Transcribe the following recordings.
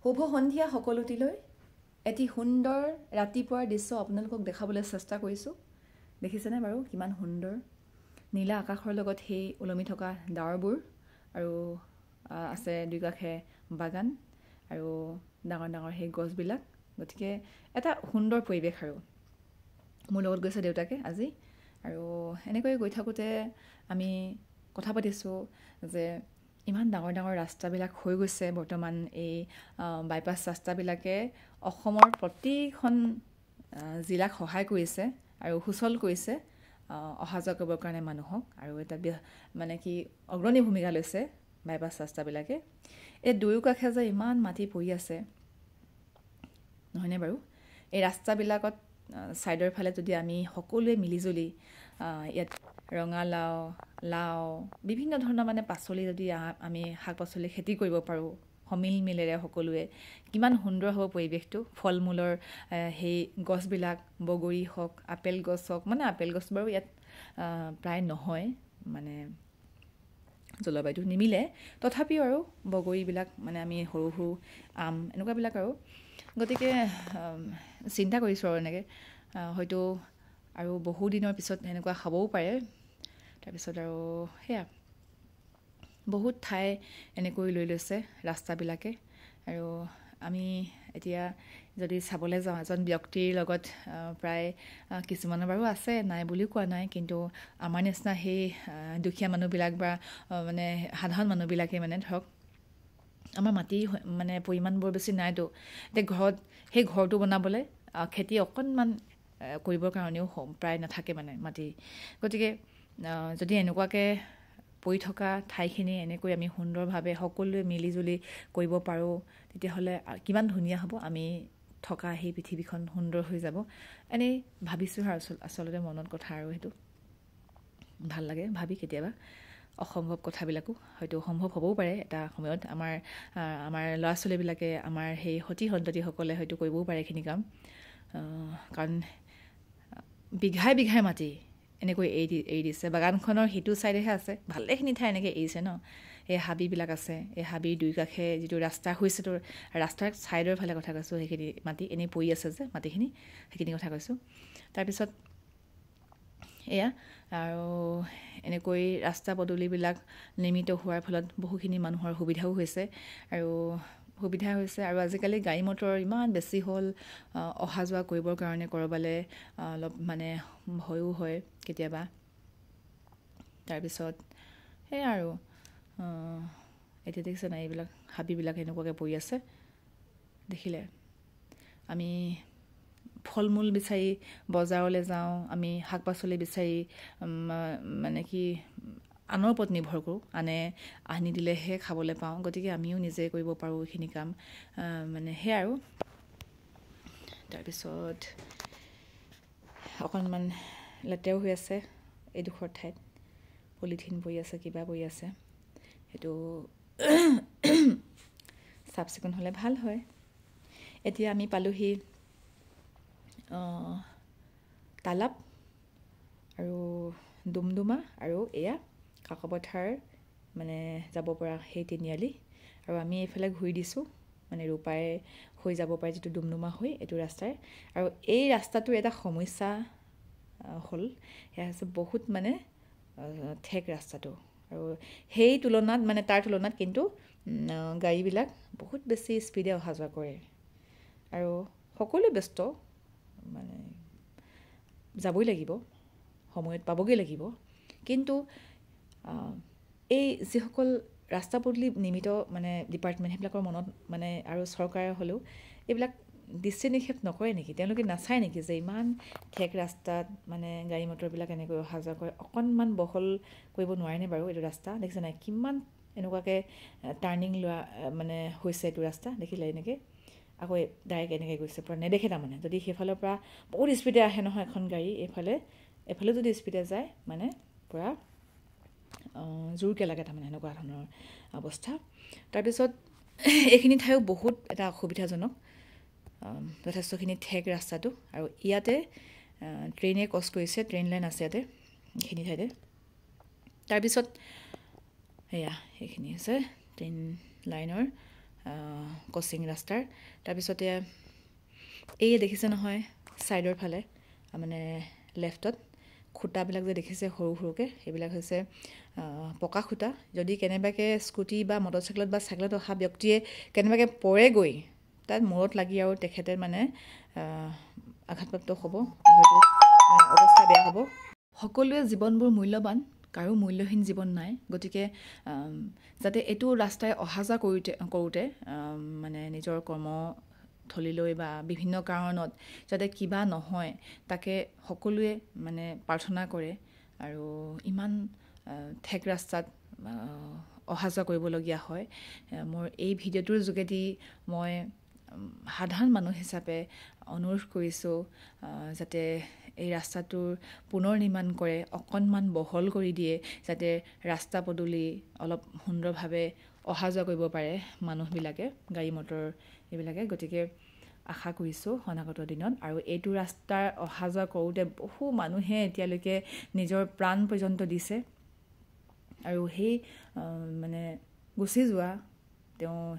শুভ সন্ধিয়া সকলোটিলৈ এটি সুন্দৰ ৰাতিপুৱাৰ দৃশ্য আপোনালোকক দেখাবলৈ চেষ্টা কৰিছোঁ। দেখিছেনে বাৰু কিমান সুন্দৰ নীলা আকাশৰ লগত সেই ওলমি থকা ডাৱৰবোৰ আৰু আছে দুয়োকাষে বাগান আৰু ডাঙৰ ডাঙৰ সেই গছবিলাক। গতিকে এটা সুন্দৰ পৰিৱেশ। আৰু মোৰ লগত গৈছে দেউতাকে আজি, আৰু এনেকৈ গৈ থাকোঁতে আমি কথা পাতিছোঁ যে ইমান ডাঙৰ ডাঙৰ ৰাস্তাবিলাক হৈ গৈছে বৰ্তমান। এই বাইপাছ ৰাস্তাবিলাকে অসমৰ প্ৰতিখন জিলাক সহায় কৰিছে আৰু সুচল কৰিছে অহা যোৱা কৰিবৰ কাৰণে মানুহক, আৰু এটা মানে কি অগ্ৰণী ভূমিকা লৈছে বাইপাছ ৰাস্তাবিলাকে। এই দুয়োকাষে যে ইমান মাটি পৰি আছে নহয়নে বাৰু? এই ৰাস্তাবিলাকত ছাইডৰ ফালে যদি আমি সকলোৱে মিলিজুলি ইয়াত ৰঙালাও, লাও, বিভিন্ন ধৰণৰ মানে পাচলি যদি আমি শাক পাচলি খেতি কৰিব পাৰোঁ সমিল মিলেৰে সকলোৱে, কিমান সুন্দৰ হ'ব পৰিৱেশটো। ফল মূলৰ সেই গছবিলাক, বগৰী হওক, আপেল গছ হওক, মানে আপেল গছ বাৰু ইয়াত প্ৰায় নহয়, মানে জলবায়ুটো নিমিলে, তথাপিও আৰু বগৰীবিলাক মানে আমি সৰু সৰু আম এনেকুৱাবিলাক আৰু। গতিকে চিন্তা কৰিছোঁ আৰু এনেকৈ হয়তো আৰু বহু দিনৰ পিছত এনেকুৱা খাবও পাৰে। তাৰপিছত আৰু সেয়া বহুত ঠাই এনেকৈ লৈ লৈছে ৰাস্তাবিলাকে। আৰু আমি এতিয়া যদি চাবলৈ যাওঁ এজন ব্যক্তিৰ লগত প্ৰায় কিছুমানৰ বাৰু আছে, নাই বুলিও কোৱা নাই, কিন্তু আমাৰ নিচিনা সেই দুখীয়া মানুহবিলাক বা মানে সাধাৰণ মানুহবিলাকে মানে ধৰক আমাৰ মাটি মানে পৰিমাণ বৰ বেছি নাইতো। এতিয়া ঘৰত সেই ঘৰটো বনাবলৈ খেতি অকণমান কৰিবৰ কাৰণেও প্ৰায় নাথাকে মানে মাটি। গতিকে যদি এনেকুৱাকৈ পৰি থকা ঠাইখিনি এনেকৈ আমি সুন্দৰভাৱে সকলোৱে মিলিজুলি কৰিব পাৰোঁ, তেতিয়াহ'লে কিমান ধুনীয়া হ'ব, আমি থকা সেই পৃথিৱীখন সুন্দৰ হৈ যাব। এনেই ভাবিছোঁ আচলতে মনত কথা, আৰু সেইটো ভাল লাগে ভাবি। কেতিয়াবা অসম্ভৱ কথাবিলাকো হয়তো সম্ভৱ হ'বও পাৰে এটা সময়ত। আমাৰ ল'ৰা ছোৱালীবিলাকে, আমাৰ সেই সতি সন্ততিসকলে হয়তো কৰিবও পাৰে এইখিনি কাম। কাৰণ বিঘাই বিঘাই মাটি এনেকৈ এৰি দিছে। বাগানখনৰ সিটো ছাইডেহে আছে, ভালেখিনি ঠাই এনেকৈ এৰিছে ন। এই হাবিবিলাক আছে, এই হাবিৰ দুই কাষে যিটো ৰাস্তা হৈছে, তো ৰাস্তাৰ ছাইডৰ ফালে কথা কৈছোঁ, সেইখিনি মাটি এনেই পৰি আছে যে মাটিখিনি, সেইখিনি কথা কৈছোঁ। তাৰপিছত এয়া আৰু এনেকৈ ৰাস্তা পদূলিবিলাক নিৰ্মিত হোৱাৰ ফলত বহুখিনি মানুহৰ সুবিধাও হৈছে। আৰু আজিকালি গাড়ী মটৰ ইমান বেছি হ'ল, অহা যোৱা কৰিবৰ কাৰণে ক'ৰবালৈ অলপ মানে ভয়ো হয় কেতিয়াবা। তাৰপিছত সেয়া আৰু এতিয়া দেখিছে নাই, এইবিলাক হাবিবিলাক এনেকুৱাকৈ পৰি আছে। দেখিলে আমি ফল মূল বিচাৰি বজাৰলৈ যাওঁ, আমি শাক পাচলি বিচাৰি মানে কি আনৰ ওপৰত নিৰ্ভৰ কৰোঁ, আনি দিলেহে খাবলৈ পাওঁ। গতিকে আমিও নিজে কৰিব পাৰোঁ এইখিনি কাম, মানে সেয়া আৰু। তাৰপিছত অকণমান লেতেৰাও হৈ আছে এইডোখৰ ঠাইত, পলিথিন পৰি আছে, কিবা পৰি আছে, সেইটো চাফ চিকুণ হ'লে ভাল হয়। এতিয়া আমি পালোহি তালাপ আৰু ডুমডুমা আৰু এয়া কাকপথাৰ মানে যাব পৰা সেই তিনিআলি। আৰু আমি এইফালে ঘূৰি দিছোঁ, মানে ৰূপাই হৈ যাব পাৰে যিটো ডুমডুমা হৈ এইটো ৰাস্তাৰ। আৰু এই ৰাস্তাটোৰ এটা সমস্যা হ'ল, সেয়া হৈছে বহুত মানে ঠেক ৰাস্তাটো। আৰু সেই তুলনাত মানে তাৰ তুলনাত কিন্তু গাড়ীবিলাক বহুত বেছি স্পীডে অহা যোৱা কৰে, আৰু সকলোৱে ব্যস্ত, মানে যাবই লাগিব, সময়ত পাবগৈ লাগিব। কিন্তু এই যিসকল ৰাস্তা পদূলি নিৰ্মিত মানে ডিপাৰ্টমেণ্ট, সেইবিলাকৰ মনত মানে আৰু চৰকাৰে হ'লেও এইবিলাক দৃষ্টি নিক্ষেপ নকৰে নেকি? তেওঁলোকে নাচায় নেকি যে ইমান ঠেক ৰাস্তাত মানে গাড়ী মটৰবিলাক এনেকৈ অহা যোৱা কৰে? অকণমান বহল কৰিব নোৱাৰেনে বাৰু এইটো ৰাস্তা? দেখিছে নাই কিমান এনেকুৱাকৈ টাৰ্ণিং লোৱা মানে হৈছে এইটো ৰাস্তা? দেখিলে এনেকৈ আকৌ ডাইৰেক্ট এনেকৈ গৈছে, পূৰা নেদেখে তাৰমানে। যদি সেইফালৰ পৰা বহুত স্পীডে আহে নহয় এখন গাড়ী, এফালে যদি স্পীডে যায় মানে পূৰা জোৰকৈ লাগে তাৰমানে, এনেকুৱা ধৰণৰ অৱস্থা। তাৰপিছত এইখিনি ঠাইও বহুত এটা অসুবিধাজনক, যথেষ্টখিনি ঠেক ৰাস্তাটো। আৰু ইয়াতে ট্ৰেইনে ক্ৰছ কৰিছে, ট্ৰেইন লাইন আছে ইয়াতে এইখিনি ঠাইতে। তাৰপিছত সেয়া সেইখিনি হৈছে ট্ৰেইন লাইনৰ ক্ৰছিং ৰাস্তাৰ তাৰপিছতে এই দেখিছে নহয় ছাইডৰ ফালে মানে লেফটত খুঁটাবিলাক যে দেখিছে সৰু সৰুকৈ সেইবিলাক হৈছে পকা খুঁটা যদি কেনেবাকৈ স্কুটি বা মটৰচাইকেলত বা চাইকেলত অহা ব্যক্তিয়ে কেনেবাকৈ পৰেগৈ তাত মূৰত লাগি আৰু তেখেতে মানে আঘাতপ্ৰাপ্ত হ'ব হয়তো অৱস্থা বেয়া হ'ব সকলোৱে জীৱনবোৰ মূল্যৱান কাৰো মূল্যহীন জীৱন নাই গতিকে যাতে এইটো ৰাস্তাই অহা যোৱা কৰোঁতে মানে নিজৰ কৰ্মথলীলৈ বা বিভিন্ন কাৰণত যাতে কিবা নহয় তাকে সকলোৱে মানে প্ৰাৰ্থনা কৰে আৰু ইমান ঠেক ৰাস্তাত অহা যোৱা কৰিবলগীয়া হয় মোৰ এই ভিডিঅ'টোৰ যোগেদি মই সাধাৰণ মানুহ হিচাপে অনুৰোধ কৰিছোঁ যাতে এই ৰাস্তাটোৰ পুনৰ নিৰ্মাণ কৰে অকণমান বহল কৰি দিয়ে যাতে ৰাস্তা পদূলি অলপ সুন্দৰভাৱে অহা যোৱা কৰিব পাৰে মানুহবিলাকে গাড়ী মটৰ এইবিলাকে গতিকে আশা কৰিছোঁ অনাগত দিনত আৰু এইটো ৰাস্তাৰ অহা যোৱা কৰোঁতে বহু মানুহে এতিয়ালৈকে নিজৰ প্ৰাণ পৰ্যন্ত দিছে আৰু সেই মানে গুচি যোৱা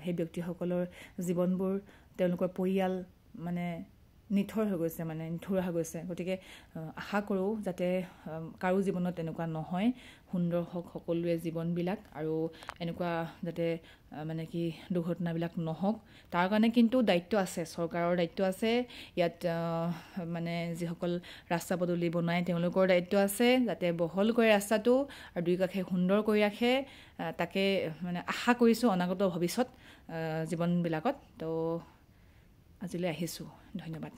সেই ব্যক্তিসকলৰ জীৱনবোৰ তেওঁলোকৰ পৰিয়াল মানে নিথৰ হৈ গৈছে মানে নিথৰুৱা হৈ গৈছে গতিকে আশা কৰোঁ যাতে কাৰো জীৱনত তেনেকুৱা নহয় সুন্দৰ হওক সকলোৰে জীৱনবিলাক আৰু এনেকুৱা যাতে মানে কি দুৰ্ঘটনাবিলাক নহওক তাৰ কাৰণে কিন্তু দায়িত্ব আছে চৰকাৰৰ দায়িত্ব আছে ইয়াত মানে যিসকল ৰাস্তা পদূলি বনায় তেওঁলোকৰ দায়িত্ব আছে যাতে বহল কৰে ৰাস্তাটো আৰু দুই কাষে সুন্দৰ কৰি ৰাখে তাকে মানে আশা কৰিছোঁ অনাগত ভৱিষ্যত জীৱনবিলাকত তো আজিলৈ আহিছোঁ ধন্যবাদ